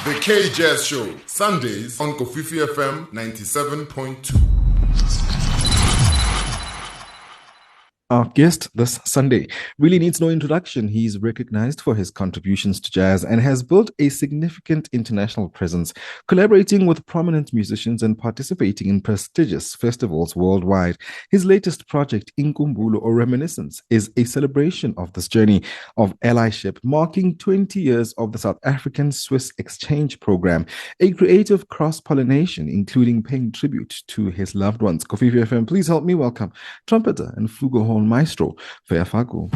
The K-Jazz Show, Sundays on Kofifi FM 97.2. Our guest this Sunday really needs no introduction. He's recognized for his contributions to jazz and has built a significant international presence, collaborating with prominent musicians and participating in prestigious festivals worldwide. His latest project, Inkumbulo or Reminiscence, is a celebration of this journey of allyship, marking 20 years of the South African-Swiss exchange program, a creative cross-pollination, including paying tribute to his loved ones. Kofifi FM, please help me welcome trumpeter and flugelhorn maestro, Feya Faku.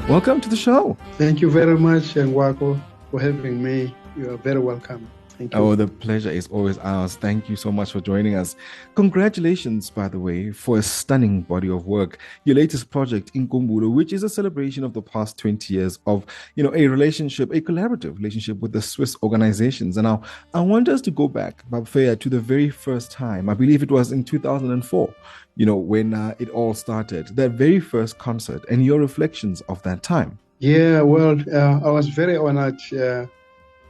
Welcome to the show. Thank you very much, Nwako, for having me. You are very welcome. Thank you. Oh, the pleasure is always ours. Thank you so much for joining us. Congratulations, by the way, for a stunning body of work. Your latest project, Inkumbulo, which is a celebration of the past 20 years of, a relationship, a collaborative relationship with the Swiss organizations. And now I want us to go back, Feya, to the very first time. I believe it was in 2004, when it all started, that very first concert and your reflections of that time. Yeah, well, I was very honored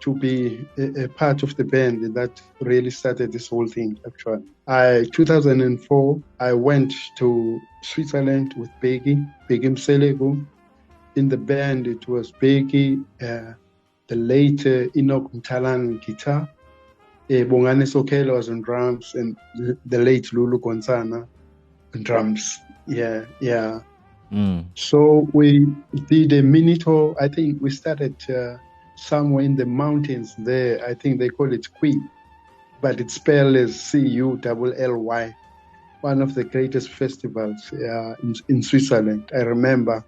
to be a part of the band that really started this whole thing, actually. 2004, I went to Switzerland with Begi Mselego. In the band, it was Begi, the late Enoch Mtalan guitar, Bongane Sokelo was on drums, and the late Lulu Gonzana on drums. Yeah. So we did a mini tour. I think we started somewhere in the mountains there. I think they call it Kui, but it's spelled as Cully. One of the greatest festivals in Switzerland. I remember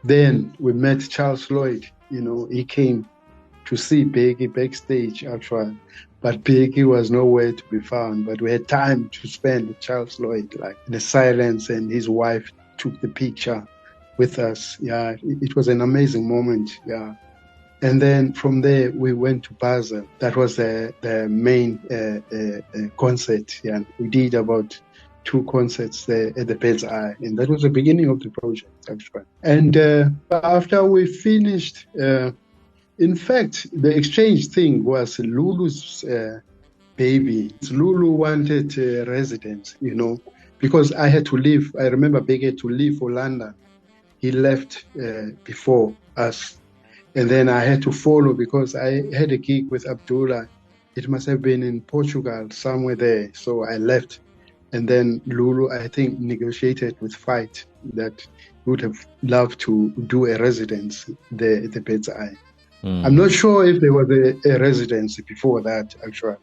then we met Charles Lloyd. He came to see Begi backstage, actually. But Begi was nowhere to be found. But we had time to spend with Charles Lloyd, like in the silence, and his wife took the picture with us. Yeah, it was an amazing moment. Yeah. And then from there, we went to Basel. That was the main concert. Yeah. We did about 2 concerts there at the Bird's Eye. And that was the beginning of the project, actually. And after we finished, in fact, the exchange thing was Lulu's baby. Lulu wanted residence, because I had to leave. I remember Begi had to leave for London. He left before us. And then I had to follow because I had a gig with Abdullah. It must have been in Portugal, somewhere there. So I left. And then Lulu, I think, negotiated with Fight that he would have loved to do a residence there at the Bird's Eye. I'm not sure if there was a residence before that, actually.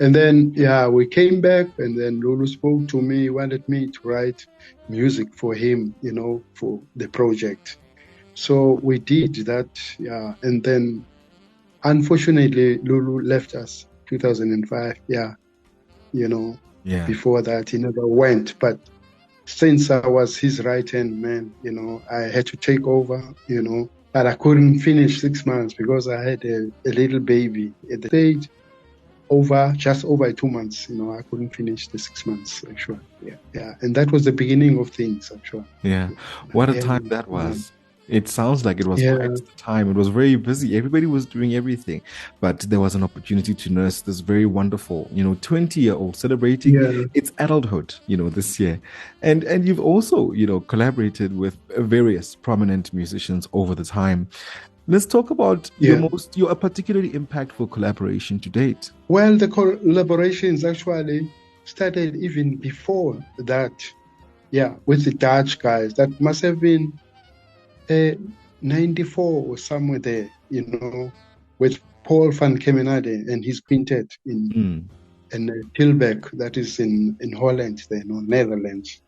And then, we came back, and then Lulu spoke to me, wanted me to write music for him, for the project. So we did that, and then unfortunately Lulu left us 2005. Before that he never went. But since I was his right hand man, I had to take over, but I couldn't finish 6 months because I had a little baby at the stage. just over 2 months. I couldn't finish the 6 months actually. Yeah. And that was the beginning of things actually. Yeah. What a time that was. It sounds like it was quite the time. It was very busy. Everybody was doing everything, but there was an opportunity to nurse this very wonderful, 20-year-old celebrating its adulthood, this year. And you've also, collaborated with various prominent musicians over the time. Let's talk about your particularly impactful collaboration to date. Well, the collaborations actually started even before that. Yeah, with the Dutch guys. That must have been 94 or somewhere there, with Paul van Kemenade and his quintet in Tilburg, that is in Holland, Netherlands.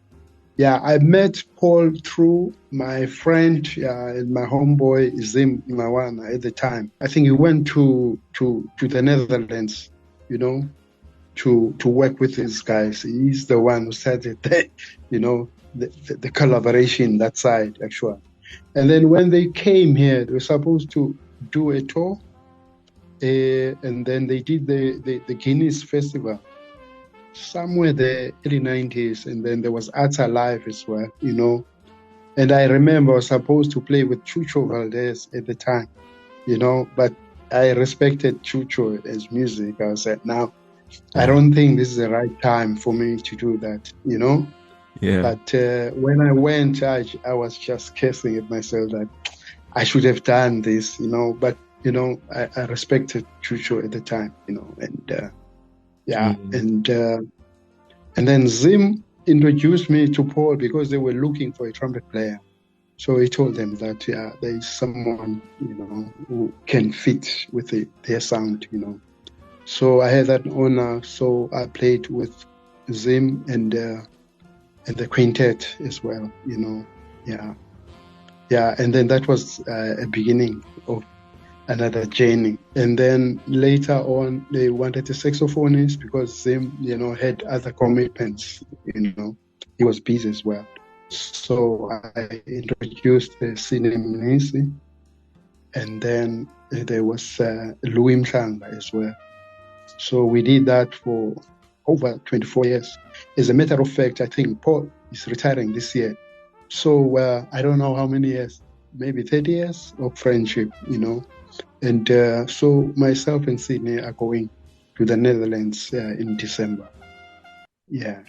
Yeah, I met Paul through my friend and my homeboy Zim Mawana at the time. I think he went to the Netherlands, to work with these guys. He's the one who started the collaboration, that side actually. And then when they came here, they were supposed to do a tour, and then they did the Guinness Festival somewhere the early 90s, and then there was Arts Alive as well, And I remember I was supposed to play with Chucho Valdez at the time, but I respected Chucho as music. I said, now, I don't think this is the right time for me to do that, Yeah. But when I went, I was just cursing at myself that I should have done this, But I respected Chucho at the time, and then Zim introduced me to Paul because they were looking for a trumpet player. So he told them that there is someone who can fit with their sound, So I had that honor. So I played with Zim and the quintet as well, and then that was a beginning of another journey. And then later on, they wanted a saxophonist because Zim, had other commitments, he was busy as well. So I introduced Sine Mnisi, and then there was Louis Mhlanga as well. So we did that for over 24 years. As a matter of fact, I think Paul is retiring this year. So I don't know how many years, maybe 30 years of friendship, And so myself and Sydney are going to the Netherlands in December. Yeah.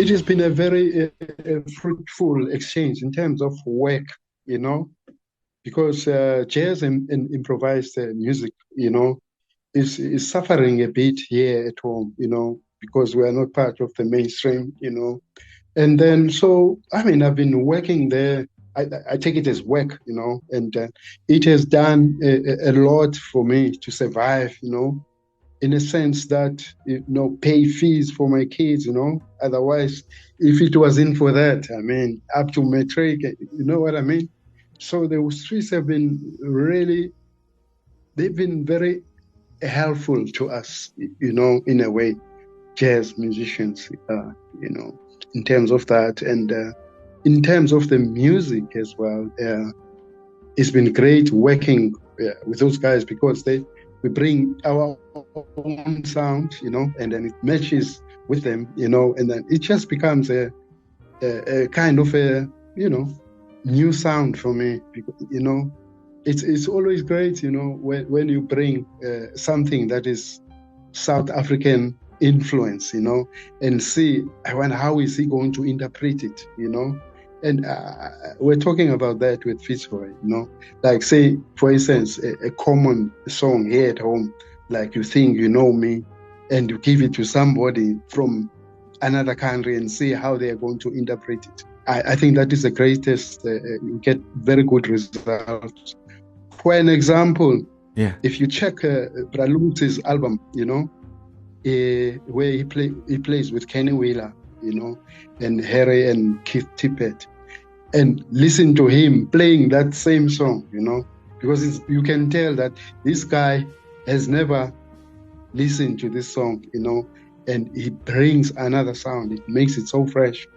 it has been a very fruitful exchange in terms of work, because jazz and improvised music, is suffering a bit here at home, because we are not part of the mainstream, And then, so, I've been working there. I take it as work, and it has done a lot for me to survive, in a sense that, pay fees for my kids, Otherwise, if it wasn't for that, up to matric, you know what I mean? So the streets have been they've been very helpful to us, in a way, jazz musicians, in terms of that. And in terms of the music as well, it's been great working with those guys, because we bring our own sound, and then it matches with them, and then it just becomes a kind of a, new sound for me, because, it's always great, when you bring something that is South African influence, and see how is he going to interpret it, And we're talking about that with Fitzroy, like, say, for instance, a common song here at home, like You Think You Know Me, and you give it to somebody from another country and see how they are going to interpret it. I think that is the greatest. You get very good results. For an example, if you check Braluti's album, where he plays with Kenny Wheeler, and Harry and Keith Tippett, and listen to him playing that same song, because you can tell that this guy has never listened to this song, and he brings another sound. It makes it so fresh,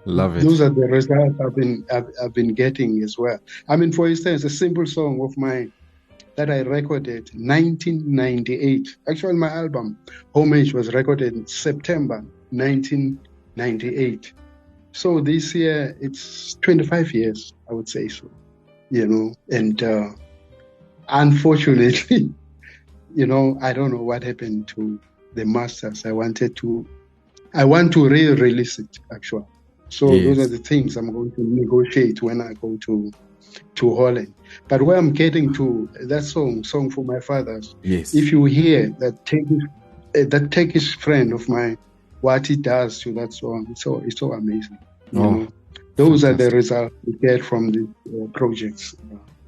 Love it. Those are the results I've been getting as well. For instance, a simple song of mine that I recorded 1998. Actually, my album Homage was recorded in September 1998. So this year it's 25 years, I would say so. And unfortunately, I don't know what happened to the masters. I want to re-release it, actually. So Those are the things I'm going to negotiate when I go to Holland. But where I'm getting to, that song for my fathers. Yes. If you hear that Turkish friend of mine, what he does to that song, it's so amazing. Those are the results we get from these projects.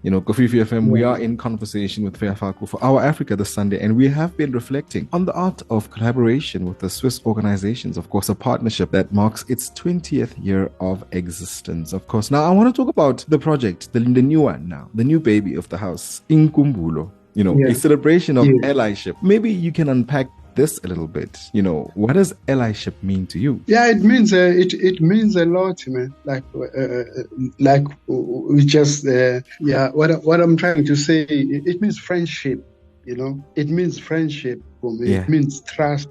Kofifi FM, we are in conversation with Feya Faku for Our Africa this Sunday, and we have been reflecting on the art of collaboration with the Swiss organizations, of course, a partnership that marks its 20th year of existence, of course. Now, I want to talk about the project, the new one now, the new baby of the house, Inkumbulo, a celebration of allyship. Maybe you can unpack this a little bit. What does allyship mean to you? Yeah, it means it means a lot, man. Like we just what I'm trying to say, it means friendship. It means friendship for me. It means trust.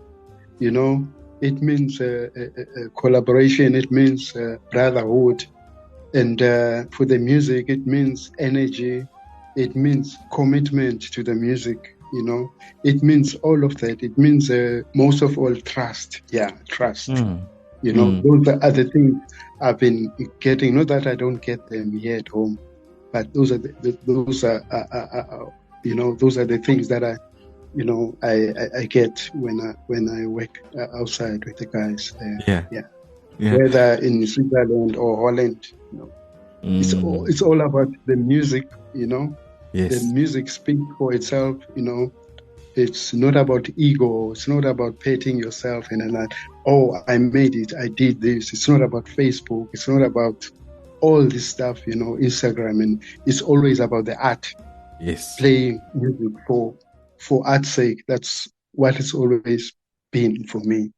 It means collaboration. It means brotherhood, and for the music, it means energy. It means commitment to the music. It means all of that. It means most of all trust. Yeah, trust. Those are the things I've been getting. Not that I don't get them here at home, but those are those are the things that I get when I work outside with the guys. Whether in Switzerland or Holland, it's all about the music. Yes. The music speaks for itself, It's not about ego. It's not about patting yourself and like, oh, I made it, I did this. It's not about Facebook. It's not about all this stuff, Instagram. And it's always about the art. Yes. Playing music for art's sake. That's what it's always been for me.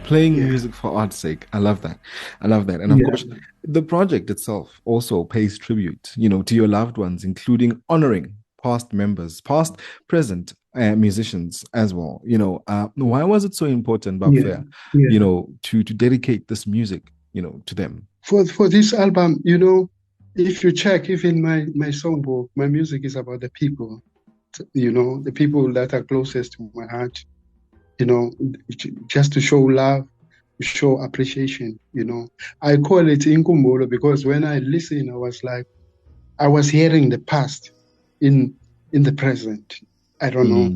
Playing Yeah. music for art's sake. I love that. I love that. And of Yeah. course, the project itself also pays tribute, to your loved ones, including honoring past members, past, present musicians as well. Why was it so important, Yeah. Bafia, Yeah. to dedicate this music, to them? For this album, if you check, even my songbook, my music is about the people, the people that are closest to my heart, just to show love, to show appreciation, I call it Inkumbulo because when I listen, I was hearing the past in the present. I don't know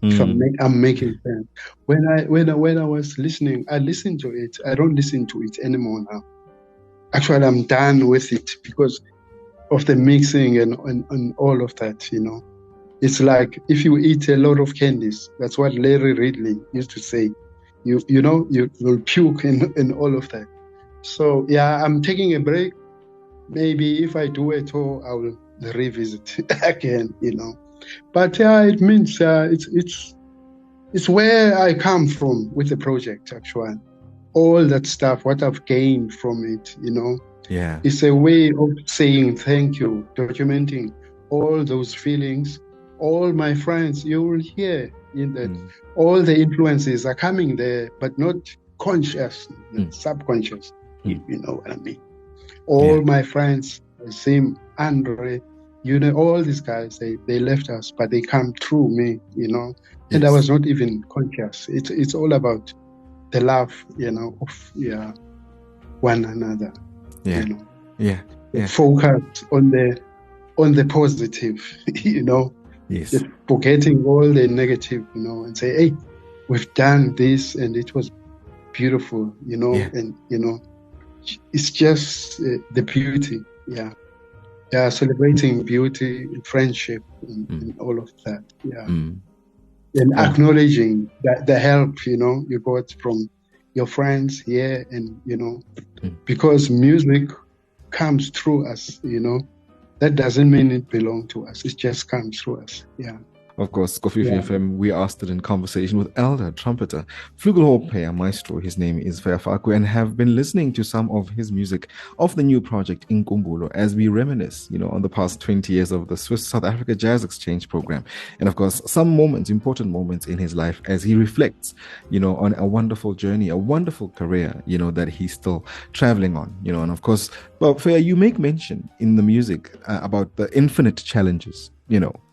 if I'm making sense. When I was listening, I listened to it. I don't listen to it anymore now. Actually, I'm done with it because of the mixing and all of that, It's like if you eat a lot of candies, that's what Larry Ridley used to say. You'll puke and all of that. So yeah, I'm taking a break. Maybe if I do a tour, I will revisit again, But yeah, it means it's where I come from with the project, actually. All that stuff, what I've gained from it, Yeah. It's a way of saying thank you, documenting all those feelings. All my friends, you will hear in that all the influences are coming there, but not conscious, subconscious. You know what I mean? All my friends, Sim, Andre, all these guys, they left us, but they come through me, and I was not even conscious. It's all about the love, of one another. Focus on the positive, just forgetting all the negative, and say, hey, we've done this and it was beautiful, and it's just the beauty, celebrating beauty, friendship, and all of that, and acknowledging that the help you got from your friends here, and because music comes through us, that doesn't mean it belongs to us. It just comes through us. Of course, Kofifi FM, we are still in conversation with elder trumpeter, flugelhorn player, maestro. His name is Feya Faku, and have been listening to some of his music of the new project Inkumbulo as we reminisce, on the past 20 years of the Swiss South Africa Jazz Exchange program. And of course, some important moments in his life as he reflects, on a wonderful journey, a wonderful career, that he's still traveling on, and of course, but Feya, you make mention in the music about the infinite challenges,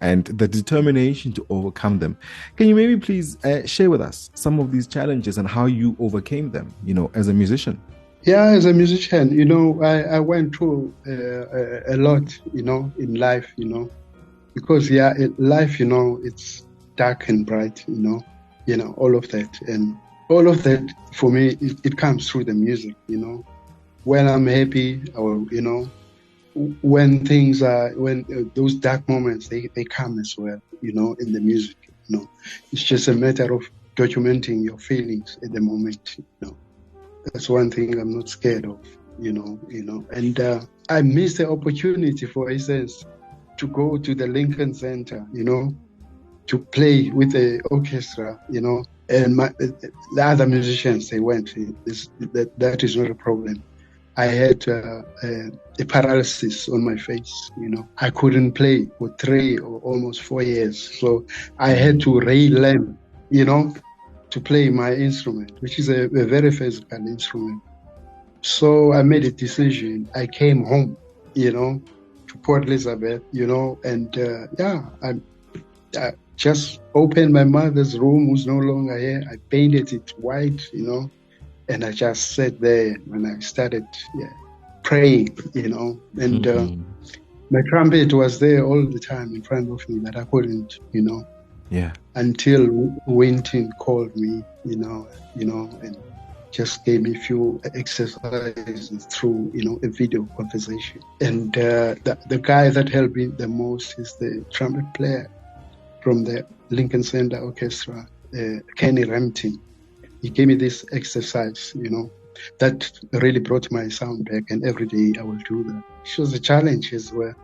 and the determination to overcome them. Can you maybe please share with us some of these challenges and how you overcame them, as a musician? Yeah, as a musician, I went through a lot, in life, because life, it's dark and bright, all of that. And all of that, for me, it comes through the music, When I'm happy, or, when those dark moments, they come as well, in the music, It's just a matter of documenting your feelings at the moment, That's one thing I'm not scared of, And I missed the opportunity, for instance, to go to the Lincoln Center, to play with the orchestra, and the other musicians, they went. That is not a problem. I had a paralysis on my face, I couldn't play for 3 or almost 4 years. So I had to relearn, to play my instrument, which is a very physical instrument. So I made a decision. I came home, to Port Elizabeth, and I just opened my mother's room, who's no longer here. I painted it white, and I just sat there when I started praying, and my trumpet was there all the time in front of me, but I couldn't, until Winton called me, and just gave me a few exercises through, a video conversation. And the guy that helped me the most is the trumpet player from the Lincoln Center Orchestra, Kenny Rampton. He gave me this exercise, that really brought my sound back, and every day I will do that. It was a challenge as well,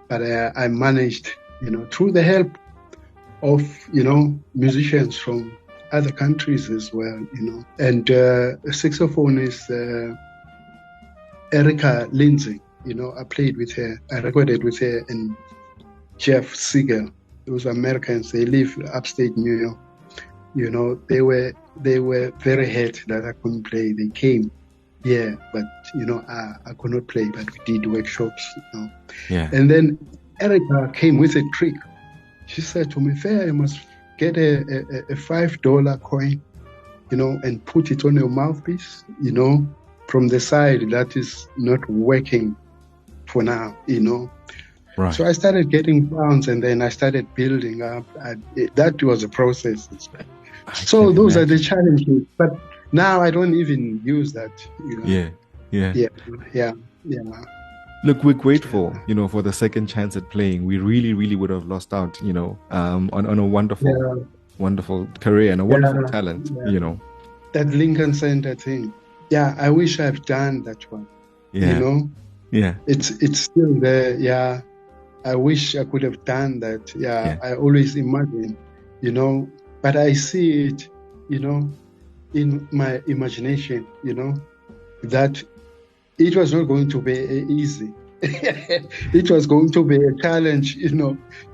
but I managed, through the help of, musicians from other countries as well, And saxophone is Erica Lindsay, I played with her. I recorded with her and Jeff Siegel. Those Americans, they live upstate New York. They were very hurt that I couldn't play. They came, but I could not play, but we did workshops, Yeah. And then Erica came with a trick. She said to me, Feya, you must get a $5 coin, and put it on your mouthpiece, from the side that is not working for now, Right. So I started getting pounds, and then I started building up. That was a process. So those are the challenges. But now I don't even use that. Yeah. Look, we're grateful, for the second chance at playing. We really, really would have lost out, on a wonderful, wonderful career and a wonderful talent, That Lincoln Center thing. Yeah, I wish I've done that one. Yeah. Yeah. It's still there. Yeah. I wish I could have done that. Yeah. I always imagine, but I see it, in my imagination, that it was not going to be easy. It was going to be a challenge,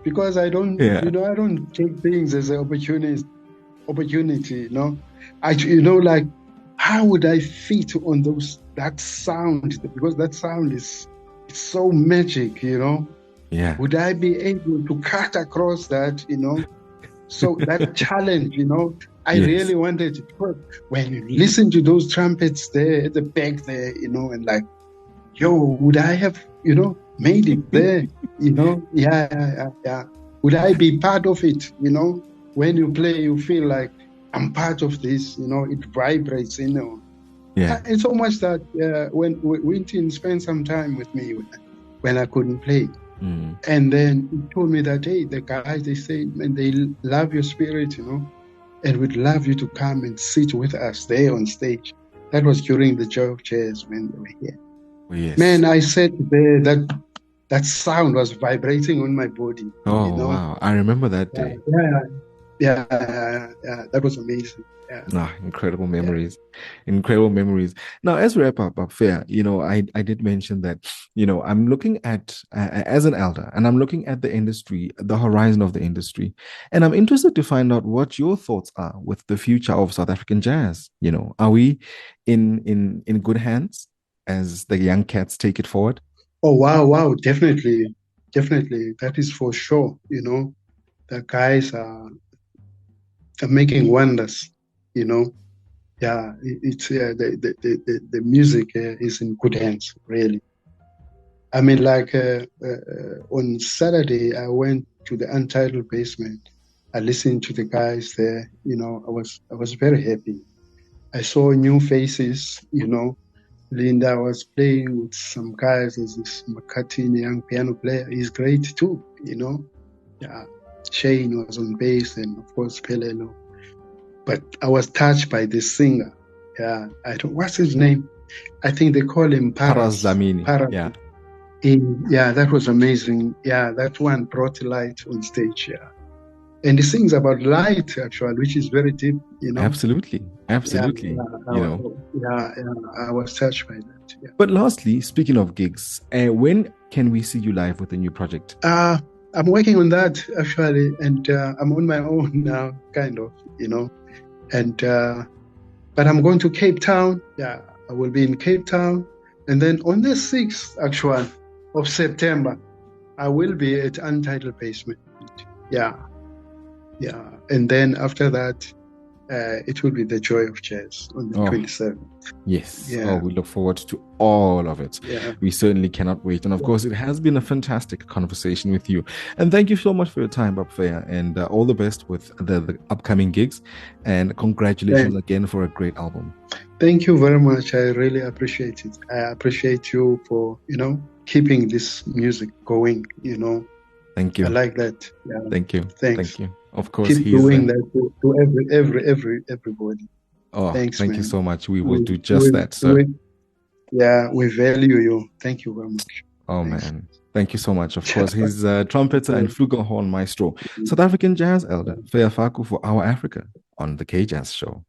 because I don't, I don't take things as an opportunity, like, how would I fit on that sound? Because that sound is so magic, Yeah. Would I be able to cut across that, So that challenge, I really wanted it. When you listen to those trumpets there at the back there, and like, would I have, made it there? Yeah. Would I be part of it? When you play, you feel like I'm part of this, it vibrates, Yeah. And so much that when Winton spent some time with me when I couldn't play. Mm. And then he told me that, hey, the guys, they say, man, they love your spirit, and would love you to come and sit with us there on stage. That was during the Joy of Jazz when they were here. Oh, yes. Man, I said there that sound was vibrating on my body. Oh, wow. I remember that day. Yeah, that was amazing. Yeah. Incredible memories. Incredible memories. Now, as we wrap up, Feya, I did mention that, I'm looking at, as an elder, and I'm looking at the industry, the horizon of the industry, and I'm interested to find out what your thoughts are with the future of South African jazz. Are we in good hands as the young cats take it forward? Oh, wow. Definitely. That is for sure. The guys are making wonders. It's the music is in good hands, really. I mean, like on Saturday, I went to the Untitled Basement. I listened to the guys there. I was very happy. I saw new faces. Linda was playing with some guys. There's this McCartney, young piano player. He's great too. Shane was on bass, and of course Pelelo. But I was touched by this singer. Yeah, what's his name? I think they call him Paras Dlamini. Yeah. That was amazing. Yeah, that one brought light on stage. Yeah. And he sings about light, actually, which is very deep, Absolutely. I was touched by that. Yeah. But lastly, speaking of gigs, when can we see you live with a new project? I'm working on that, actually, and I'm on my own now, kind of, And but I'm going to Cape Town. Yeah, I will be in Cape Town, and then on the 6th, actually, of September, I will be at Untitled Basement. Yeah, and then after that, it will be the Joy of Jazz on the 27th. Yes. Yeah. We look forward to all of it. Yeah. We certainly cannot wait. And of course, it has been a fantastic conversation with you. And thank you so much for your time, Feya, and all the best with the upcoming gigs. And congratulations again for a great album. Thank you very much. I really appreciate it. I appreciate you for, keeping this music going, Thank you. I like that. Yeah. Thank you. Thanks. Thank you. Of course, keep doing that to everybody. Oh, thanks, thank man. you so much. We will do just that, sir. We value you. Thank you very much. Oh, thanks. Man. Thank you so much. Of course, he's trumpeter and flugelhorn maestro, South African jazz elder, Feya Faku for Our Africa. on the K Jazz Show.